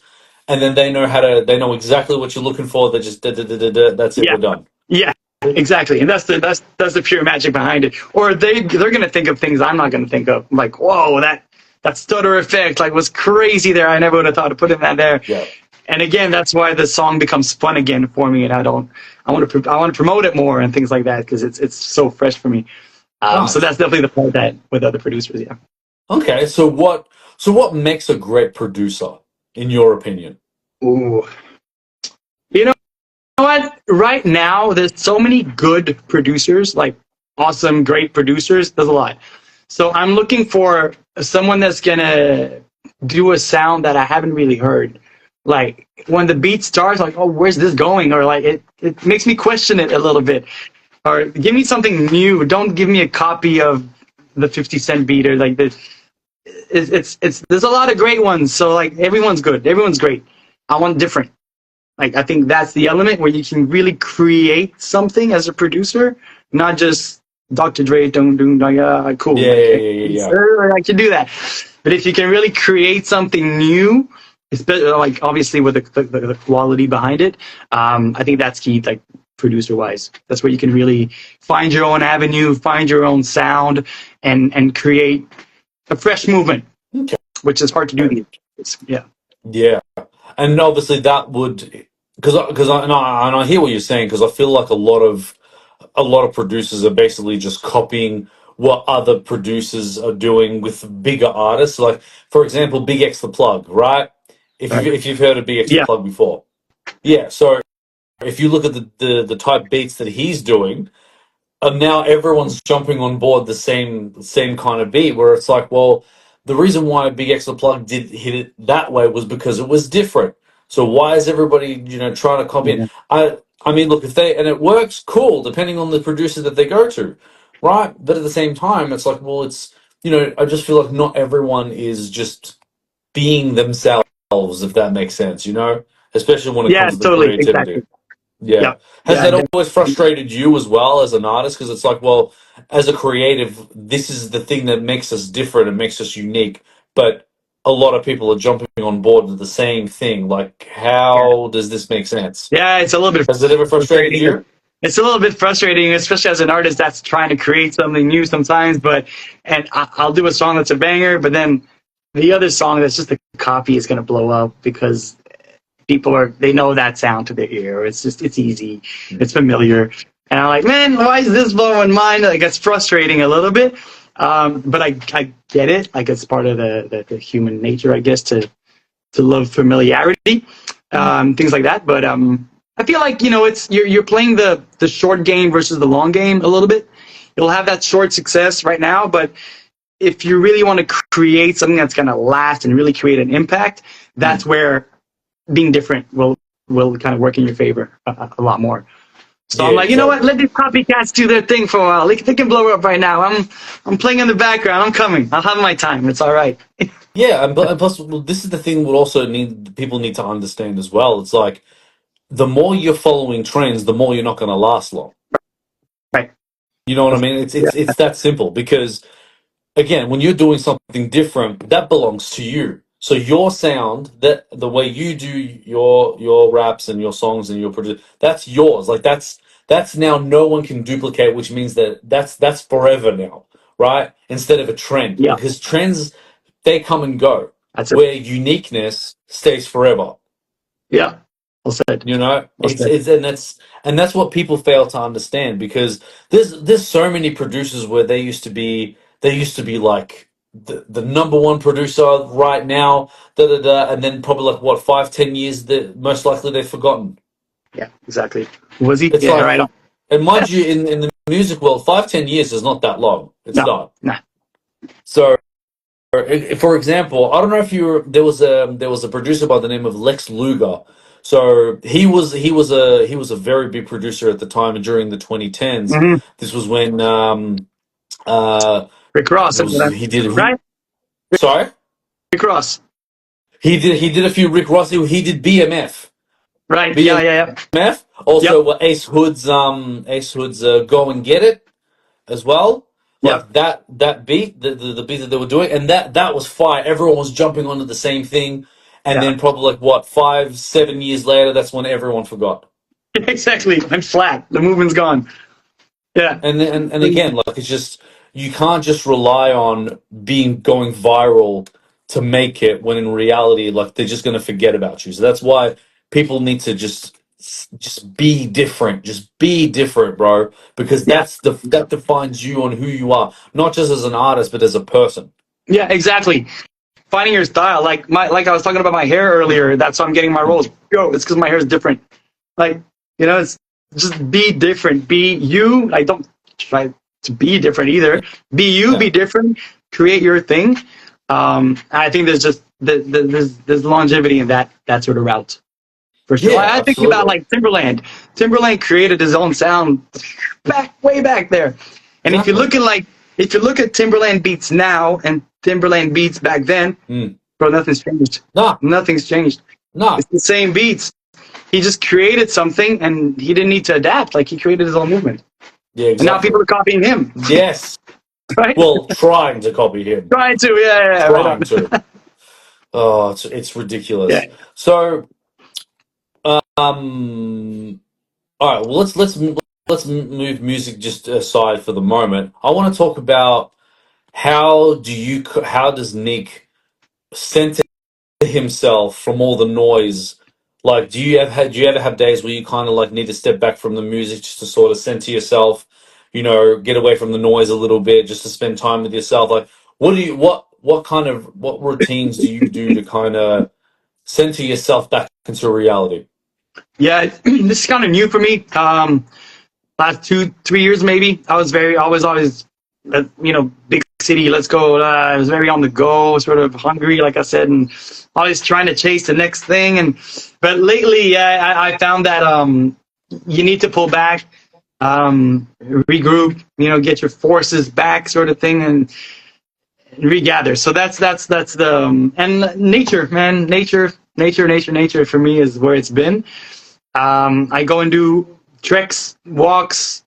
and then they know exactly what you're looking for. They just that's it, Yeah, we're done. yeah, exactly, and that's the pure magic behind it. Or they're gonna think of things I'm not gonna think of. Like, whoa, that stutter effect like was crazy there. I never would have thought of putting that there. Yeah. And again, that's why the song becomes fun again for me, and I want to promote it more and things like that because it's so fresh for me. So Nice. that's definitely the part that with other producers, yeah. Okay, so what makes a great producer in your opinion? Ooh, you know what? Right now, there's so many good producers, like awesome, great producers. There's a lot. So I'm looking for someone that's gonna do a sound that I haven't really heard. Like when the beat starts, like, oh, where's this going? Or like it makes me question it a little bit. Or give me something new. Don't give me a copy of the 50 Cent beat or like this. It's there's a lot of great ones. So like everyone's good. Everyone's great. I want different. Like I think that's the element where you can really create something as a producer, not just Dr. Dre, don't yeah, cool. Yeah, yeah, yeah, yeah, yeah. Sure, I can do that. But if you can really create something new, especially like obviously with the quality behind it, I think that's key. Like producer wise, that's where you can really find your own avenue, find your own sound, and create a fresh movement, Okay. which is hard to do these days. Yeah. Yeah, and obviously that would because I hear what you're saying because I feel like a lot of producers are basically just copying what other producers are doing with bigger artists. Like for example, Big X the Plug, right? Right. If you've heard of Big X the Yeah. Plug before, yeah. So if you look at the type beats that he's doing, and now everyone's jumping on board the same kind of beat where it's like, well, the reason why Big X the Plug did hit it that way was because it was different. So why is everybody trying to copy it? Yeah. I mean, look, if they and it works, cool, depending on the producer that they go to, right? But at the same time, it's like, well, it's I just feel like not everyone is just being themselves, if that makes sense, especially when it Yeah. comes to the Totally. creativity. Exactly. Yeah. Yeah. Has Yeah. that always frustrated you as well as an artist? Because it's like, well, as a creative, this is the thing that makes us different and makes us unique. But a lot of people are jumping on board with the same thing. Like, Yeah. how does this make sense? Yeah. It's a little bit Has it ever frustrated frustrating. you? It's a little bit frustrating, especially as an artist that's trying to create something new sometimes. And I'll do a song that's a banger, but then the other song that's just a copy is going to blow up because they know that sound to their ear. It's easy, it's familiar, and I'm like, man, why is this blowing mine? Like it's frustrating a little bit, but I get it. Like it's part of the human nature, I guess, to love familiarity, things like that. But I feel like, it's you're playing the short game versus the long game a little bit. You'll have that short success right now, but if you really want to create something that's going to last and really create an impact, that's where being different will kind of work in your favor a lot more. So Yeah, I'm like, you know what? exactly. Let these copycats do their thing for a while. They can blow up right now. I'm playing in the background. I'm coming. I'll have my time. It's all right. Yeah, and plus, well, this is the thing. What also people need to understand as well. It's like the more you're following trends, the more you're not going to last long. Right. You know what I mean? Yeah. It's that simple because again, when you're doing something different, that belongs to you. So your sound, that the way you do your raps and your songs and your produce, that's yours. Like that's now no one can duplicate, which means that that's forever now, right? Instead of a trend, Yeah. because trends they come and go, That's it. where uniqueness stays forever. Yeah. Well said. You know, Well said. it's and that's what people fail to understand because there's so many producers where they used to be like the number one producer right now, and then probably like what 5-10 years that most likely they've forgotten. Yeah. Exactly. Was he? It's Yeah. like, Right on. and mind you, in the music world, 5-10 years is not that long. It's No. not. Nah. So, for example, I don't know if there was a producer by the name of Lex Luger. So he was a very big producer at the time during the 2010s. Mm-hmm. This was when uh Rick Ross. there That's what was I. he Right. sorry, Rick Ross. he did a few Rick Ross. He did BMF. Right. Yeah. Yeah. BMF Yeah. also Yep. Ace Hood's Go and Get It as well. Yep. Like that beat, the beat that they were doing, and that was fire. Everyone was jumping onto the same thing, and Yeah. then probably like what 5-7 years later, that's when everyone forgot. Exactly. I'm flat. The movement's gone. Yeah. And again, like it's just you can't just rely on going viral to make it when in reality, like they're just gonna forget about you. So that's why people need to just be different. Just be different, bro, because Yeah. that defines you on who you are, not just as an artist, but as a person. Yeah. Exactly. Finding your style, like I was talking about my hair earlier. That's why I'm getting my roles. Yo, it's because my hair is different. Like, it's just be different. Be you. I don't try to be different either. Be you. Yeah, Be different. Create your thing. I think there's just there's longevity in that sort of route for sure. yeah, I think about absolutely. like Timberland. Timberland created his own sound way back there. And Exactly. if you look at Timberland beats now and Timberland beats back then, Mm. bro, nothing's changed. Nah, Nothing's changed. nah. It's the same beats. He just created something and he didn't need to adapt. Like he created his own movement. Yeah, And now exactly. people are copying him. Yes. Right? Well, trying to copy him. Trying to, yeah, right on. Trying to. Oh, it's Yeah. ridiculous. So, all right. Well, let's move music just aside for the moment. I want to talk about how does Nick center himself from all the noise? Like, do you ever have days where you kind of like need to step back from the music just to sort of center yourself? Get away from the noise a little bit, just to spend time with yourself. Like, what routines do you do to kind of center yourself back into reality? Yeah, this is kind of new for me. Last 2, 3 years maybe. I was always, big city. Let's go. I was very on the go, sort of hungry, like I said, and always trying to chase the next thing. But lately, yeah, I found that you need to pull back, regroup, get your forces back, sort of thing, and regather. So that's the and nature, man, nature for me is where it's been. I go and do treks, walks,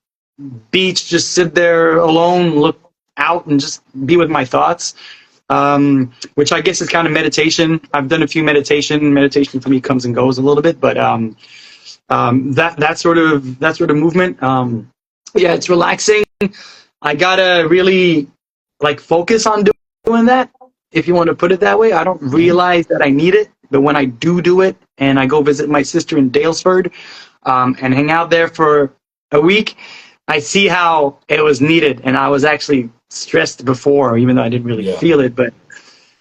beach, just sit there alone, look out, and just be with my thoughts. Which I guess is kind of meditation. I've done a few meditation. Meditation for me comes and goes a little bit, but that sort of movement. Yeah, it's relaxing. I gotta really like focus on doing that. If you want to put it that way, I don't Mhm. realize that I need it, but when I do it, and I go visit my sister in Dalesford, and hang out there for a week, I see how it was needed, and I was actually stressed before, even though I didn't really Yeah. feel it. But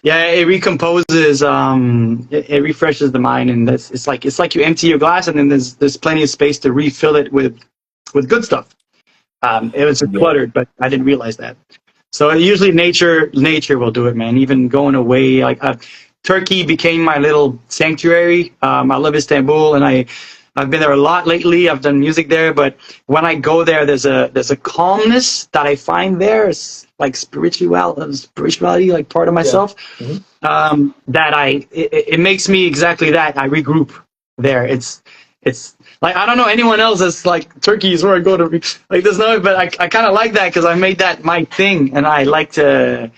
Yeah, it recomposes. It refreshes the mind, and it's like you empty your glass, and then there's plenty of space to refill it with good stuff. It was just Yeah. cluttered, but I didn't realize that. So usually nature will do it, man. Even going away, like Turkey became my little sanctuary. I love Istanbul, and I've been there a lot lately. I've done music there, but when I go there, there's a calmness that I find there. It's like spirituality, like part of Yeah. myself. Mhm. That it makes me exactly that. I regroup there. It's like I don't know anyone else that's like Turkey is where I go to like there's no, but I kind of like that because I made that my thing, and I like to.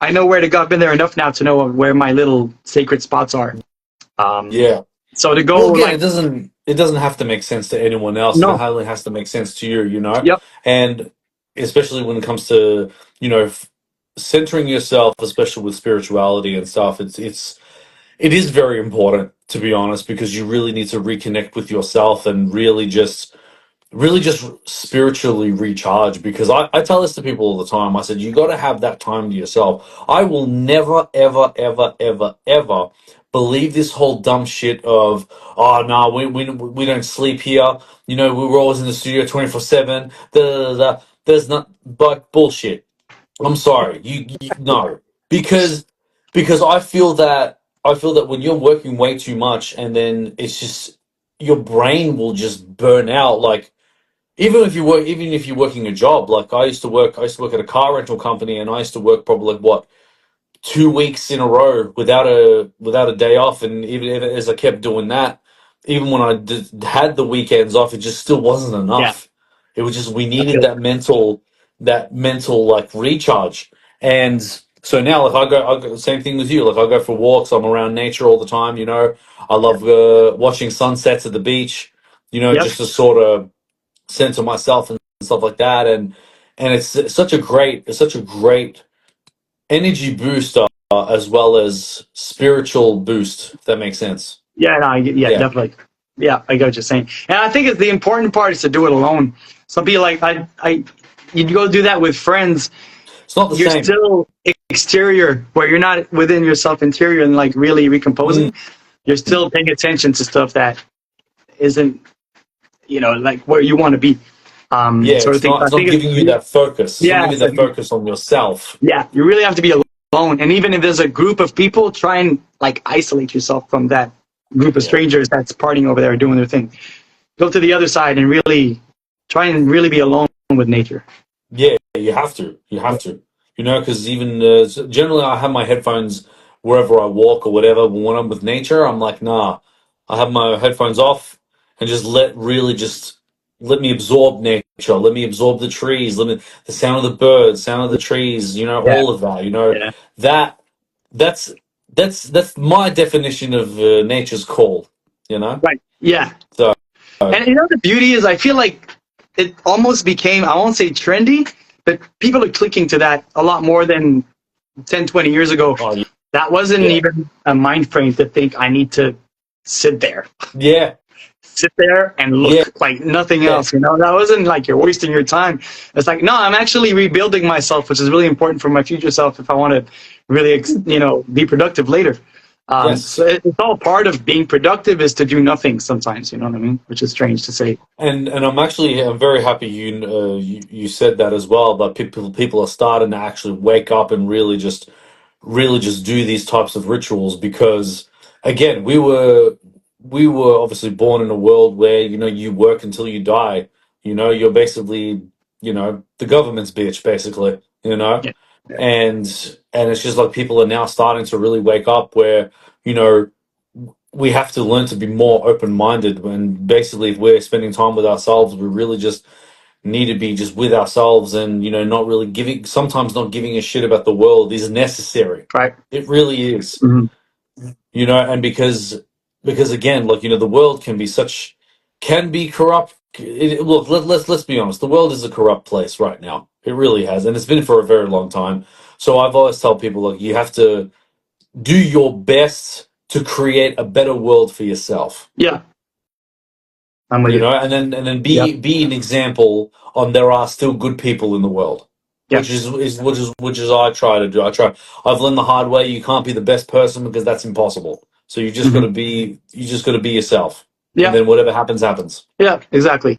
I know where to go. I've been there enough now to know where my little sacred spots are. Um, Yeah. so to go Well, again, like it doesn't have to make sense to anyone else. It no, only has to make sense to you, you know. yep, And especially when it comes to you know centering yourself, especially with spirituality and stuff, it is very important to be honest because you really need to reconnect with yourself and really just spiritually recharge because I tell this to people all the time. I said, you got to have that time to yourself. I will never, ever, ever, ever, ever believe this whole dumb shit of, oh, no, we don't sleep here. You know, we were always in the studio 24/7. There's not, but bullshit. I'm sorry. You no, because I feel that when you're working way too much and then it's just your brain will just burn out like even if you're working a job, like I used to work at a car rental company, and I used to work probably like what 2 weeks in a row without a day off, and even as I kept doing that, even when had the weekends off, it just still wasn't yeah, enough. It was just we I needed feel it. that mental like recharge, and so now like I go same thing with you. Like I go for walks, I'm around nature all the time. You know, I love watching sunsets at the beach. You know, Yep, just to sort of center myself and stuff like that and it's such a great energy booster as well as spiritual boost if that makes sense. yeah, no, yeah, Yeah, definitely. Yeah, I get what you're saying, and I think it's the important part is to do it alone. Some people like you go do that with friends. it's not the You're same. still exterior where you're not within yourself interior and like really Mm, recomposing. You're still paying attention to stuff that isn't like where you want to be. yeah, Sort of thing. I it's not think giving you that focus, it's not yeah, giving you that focus on yourself. yeah, you really have to be alone. And even if there's a group of people, try and like isolate yourself from that group of Yeah, strangers that's partying over there doing their thing. Go to the other side and really try and really be alone with nature. yeah, you have to, you know, because even generally I have my headphones wherever I walk or whatever, but when I'm with nature I'm like nah, I have my headphones off and just let me absorb nature, let me absorb the trees, let me the sound of the birds, sound of the trees, you know, Yeah, all of that, you know, yeah, that that's that's my definition of nature's call, you know. right. Yeah, So and the beauty is, I feel like it almost became, I won't say trendy, but people are clicking to that a lot more than 10, 20 years ago. oh That wasn't yeah, even a mind frame to think I need to sit there. yeah, Sit there and yeah, look like nothing yeah. else. That wasn't like you're wasting your time. It's like, no, I'm actually rebuilding myself, which is really important for my future self if I want to really, be productive later. So Yes. it's all part of being productive is to do nothing sometimes, you know what I mean? Which is strange to say. And I'm very happy you said that as well. But people are starting to actually wake up and really just do these types of rituals because again we were obviously born in a world where you know you work until you die. You know you're basically you know the government's bitch basically. You know, Yeah. Yeah. and it's just like people are now starting to really wake up where you know we have to learn to be more open-minded when basically if we're spending time with ourselves we really just need to be just with ourselves and you know not really giving sometimes not giving a shit about the world is necessary. Right. It really is, Mhm. you know, and because again like you know the world can be such can be corrupt. Look, let's be honest, the world is a corrupt place right now. It really has, and it's been for a very long time. So I've always told people, look, you have to do your best to create a better world for yourself, Yeah. I'm with you you. know, and then Yep. be an example on there are still good people in the world. Yeah. which is I try to do. I've learned the hard way. You can't be the best person because that's impossible. So Hmm. you just got to be yourself, and Yeah. then whatever happens, happens. Yeah. Exactly.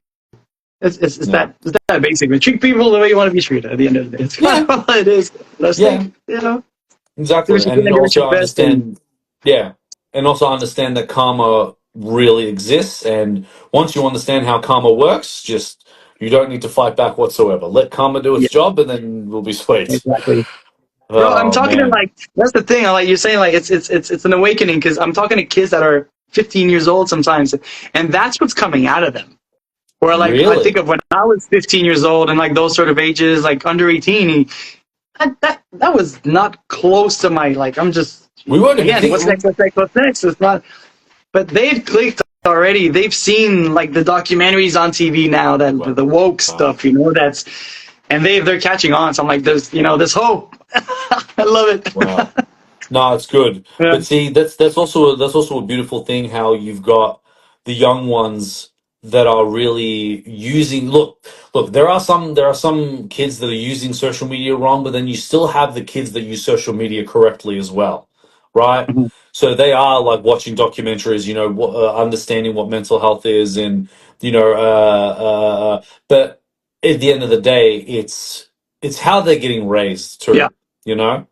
Yeah, It's that basic. Man. Treat people the way you want to be treated. At the end of the day, it's kind yeah, of all it is. Let's yeah. think. You know, do Exactly, what you and can, give it your also best, and understand, yeah, and also understand that karma really exists. And once you understand how karma works, just you don't need to fight back whatsoever. Let karma do its yeah, job, and then we'll be sweet. exactly. Bro, I'm Oh talking to man, like that's the thing. I like you're saying like it's an awakening because I'm talking to kids that are 15 years old sometimes, and that's what's coming out of them. Or like I think really? of when I was 15 years old and like those sort of ages, like under 18, that was not close to my like. I'm just We won't even again, what's think. next? What's next? What's next? It's not. But they've clicked already. They've seen like the documentaries on TV now that Wow, the woke wow. stuff, that's and they're catching on. So I'm like, there's hope. I love Wow. it. No, it's good. Yeah. But see, that's also a beautiful thing how you've got the young ones that are really using look, there are some kids that are using social media wrong, but then you still have the kids that use social media correctly as well, right? Mhm. So they are like watching documentaries, understanding what mental health is and but at the end of the day, it's how they're getting raised Yeah. too, you know?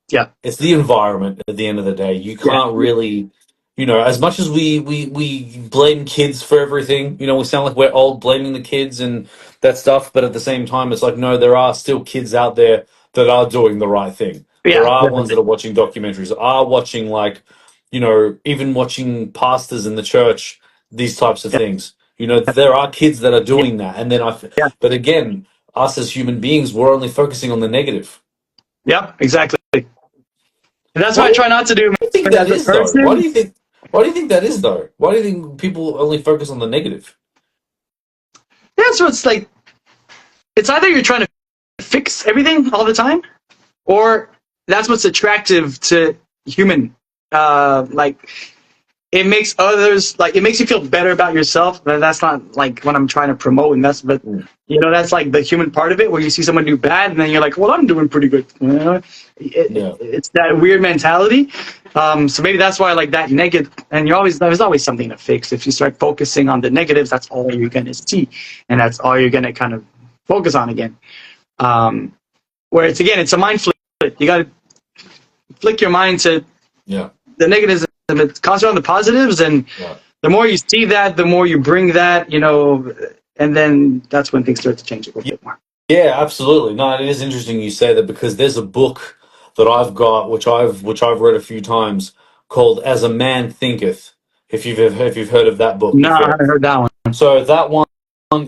Yeah. It's the environment at the end of the day. You Yeah. can't really, as much as we blame kids for everything, we sound like we're old blaming the kids and that stuff, but at the same time, it's like, no, there are still kids out there that are doing the right thing. There Yeah. are ones Definitely. that are watching documentaries, are watching like, even watching pastors in the church, these types of Yeah. things. There are kids that are Yeah. doing that. And then Yeah. but again, us as human beings, we're only focusing on the negative. Yeah. Exactly. And that's what Why I do try not to do you think that as a is though? Why do person. you think? Why do you think that is though? Why do you think people only focus on the negative? Yeah. So it's like it's either you're trying to fix everything all the time, or that's what's attractive to human. Like it makes others like it makes you feel better about yourself. But that's not like what I'm trying to promote. And that's but Mm. that's like the human part of it, where you see someone do bad, and then you're like, well, I'm doing pretty good. Yeah, It's that weird mentality. So maybe that's why I like that negative. And there's always something to fix. If you start focusing on the negatives, that's all you're gonna see, and that's all you're gonna kind of focus on again. Um, where it's a mind flip. You got to flick your mind to yeah, the negatives and concentrate on the positives. And yeah. the more you see that, the more you bring that, and then that's when things start to change a little bit more. Yeah, absolutely. No, it is interesting you say that because there's a book that I've got, which I've read a few times, called "As a Man Thinketh." If you've heard of that book No, I before. haven't heard that one. So that one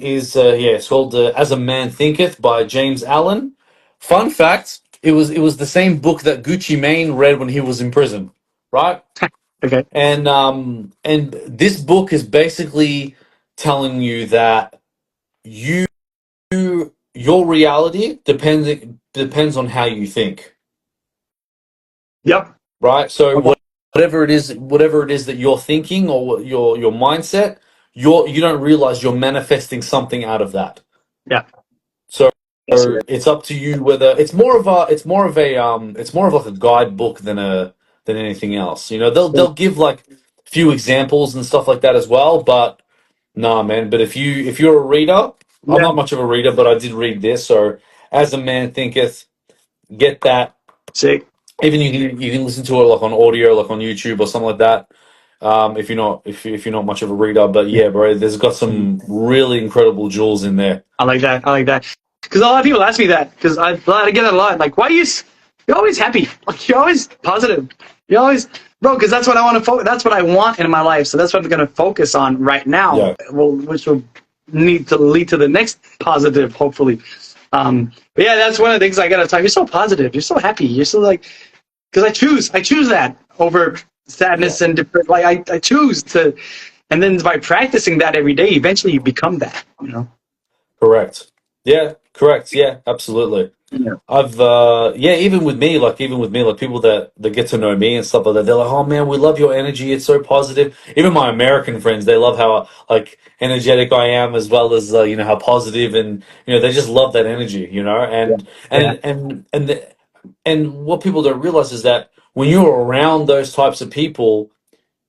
is it's called "As a Man Thinketh" by James Allen. Fun fact: it was the same book that Gucci Mane read when he was in prison, right? Okay. And this book is basically telling you that you your reality depends on how you think, Yep. right? So Okay. whatever it is that you're thinking or your mindset, you don't realize you're manifesting something out of that. Yeah. So Yes, sir. it's up to you whether it's more of like a guidebook than anything else. They'll give like few examples and stuff like that as well, but nah, man. But if you're a reader, I'm Yeah. not much of a reader, but I did read this. So as a man thinketh, get that. Sick. Even you can listen to it like on audio, like on YouTube or something like that. If you're not much of a reader, but yeah, bro, there's got some really incredible jewels in there. I like that. I like that. Because a lot of people ask me that. Because I get that a lot. Like, why you're always happy? Like, you're always positive. You're always, bro. Because that's what I want to focus. That's what I want in my life. So that's what I'm going to focus on right now. Yeah, Well, which will need to lead to the next positive, hopefully. But yeah, that's one of the things I got to talk. You're so positive. You're so happy. You're so like, because I choose that over yeah, sadness and depression. Like I choose to, and then by practicing that every day, eventually you become that. correct. Yeah, correct. Yeah, absolutely. Yeah. I've yeah, even with me, like people that get to know me and stuff like that, they're like, "Oh man, we love your energy. It's so positive." Even my American friends, they love how like energetic I am, as well as you know how positive, and you know they just love that energy, you know. Yeah. And what people don't realize is that when you're around those types of people,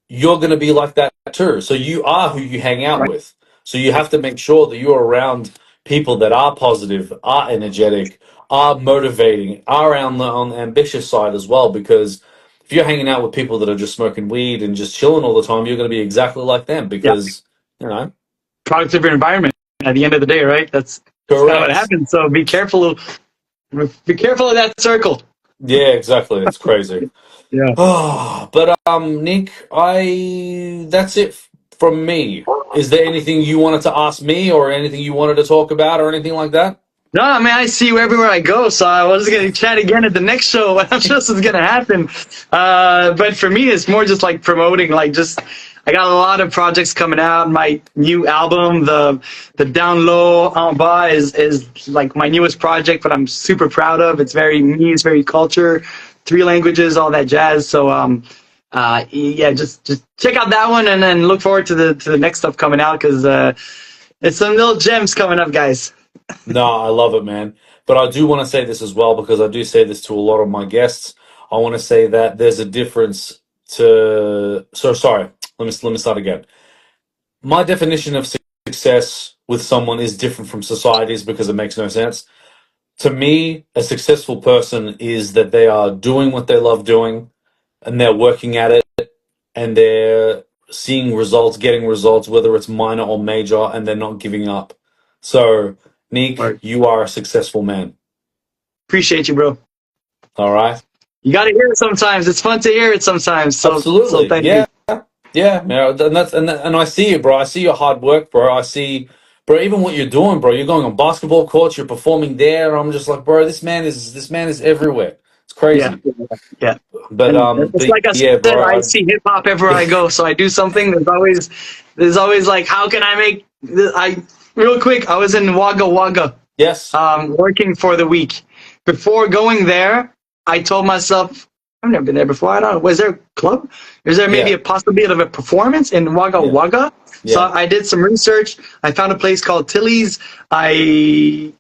you're going to be like that too. So you are who you hang out Right. with. So you have to make sure that you're around people that are positive, are energetic, are motivating, are on the ambitious side as well. Because if you're hanging out with people that are just smoking weed and just chilling all the time, you're going to be exactly like them. Yeah. Because you know, Products of your environment at the end of the day, right? That's kind of what correct. happens. So be careful of that circle. Yeah, exactly. It's crazy. Yeah. Oh, but Nick, I that's it from me. Is there anything you wanted to ask me, or anything you wanted to talk about, or anything like that? No, I mean I see you everywhere I go, so I was gonna chat again at the next show. But I'm sure this is gonna happen. But for me, it's more just like promoting. Like, just I got a lot of projects coming out. My new album, the Down Low En Bas, is like my newest project, but I'm super proud of. It's very me. It's very culture, 3 languages, all that jazz. So yeah, just check out that one, and then look forward to the next stuff coming out, because it's some little gems coming up, guys. No, I love it, man. But I do want to say this as well, because I do say this to a lot of my guests. I want to say that there's a difference to. So sorry. Let me start again. My definition of success with someone is different from society's, because it makes no sense. To me, a successful person is that they are doing what they love doing, and they're working at it, and they're seeing results, getting results, whether it's minor or major, and they're not giving up. So, Neek, Word. you are a successful man. Appreciate you, bro. All right. You got to hear it sometimes. It's fun to hear it sometimes. So Absolutely. thank you. Yeah. Yeah. No, and I see you, bro. I see your hard work, bro. I see, bro, even what you're doing, bro. You're going on basketball courts. You're performing there. I'm just like, bro, this man is everywhere. It's Yeah, crazy. yeah. But And it's like I yeah, said, bro. I see hip hop everywhere I go. So I do something. There's always like, how can I make? I real quick. I was in Wagga Wagga, Yes. working for the week. Before going there, I told myself, I've never been there before. I don't know. Was there a club? Is there maybe Yeah. a possibility of a performance in Wagga Yeah. Wagga? So Yeah. I did some research. I found a place called Tilly's. I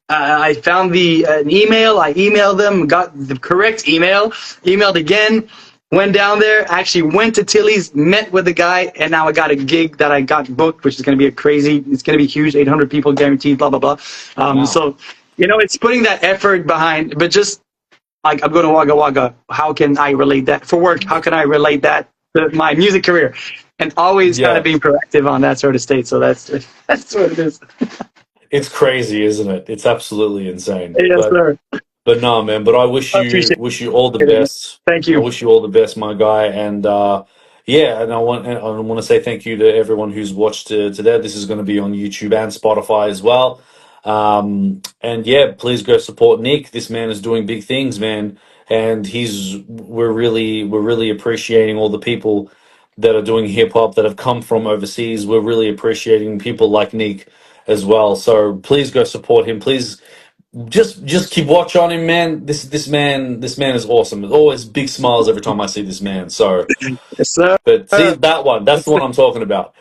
found an email. I emailed them, got the correct email, emailed again, went down there, actually went to Tilly's, met with the guy, and now I got a gig that I got booked, which is going to be it's going to be huge, 800 people guaranteed, blah, blah, blah. Wow. So, it's putting that effort behind, but just like, I'm going to Wagga Wagga. How can I relate that for work? How can I relate that to my music career? And always kind of Yeah. being proactive on that sort of state. So that's what it is. It's crazy, isn't it? It's absolutely insane. Yes, sir. But no, man. But I wish I you appreciate wish you all the it. best. Thank I you. wish you all the best, my guy. And yeah, and I want to say thank you to everyone who's watched today. This is going to be on YouTube and Spotify as well. And yeah, please go support Nick. This man is doing big things, man. And we're really appreciating all the people that are doing hip hop that have come from overseas. We're really appreciating people like Nick as well. So please go support him. Please just keep watch on him, man. This man is awesome. There's always big smiles every time I see this man. So, Yes, sir. but see that one, that's the one I'm talking about.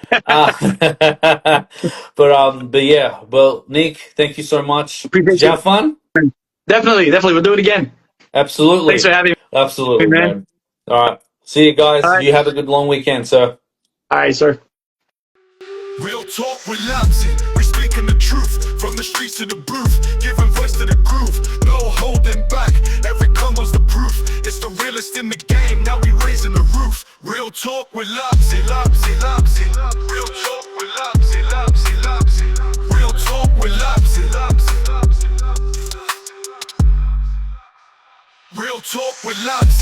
But yeah, well, Nick, thank you so much. Did Appreciate you you. have fun? Definitely. We'll do it again. Thanks for Absolutely, having me, absolutely, man. man. All right, see you All guys. right. You have a good long weekend, sir. All right, sir. Real talk with Labzy, we speaking the truth from the streets to the booth, giving voice to the groove, no holding back. Every combo's the proof. It's the realest in the game. Now we raising the roof. Real talk with Labzy, Labzy, Labzy. Real talk with Labzy, Labzy, Labzy. Real talk with Labzy, Labzy, Labzy. Real talk with Labzy.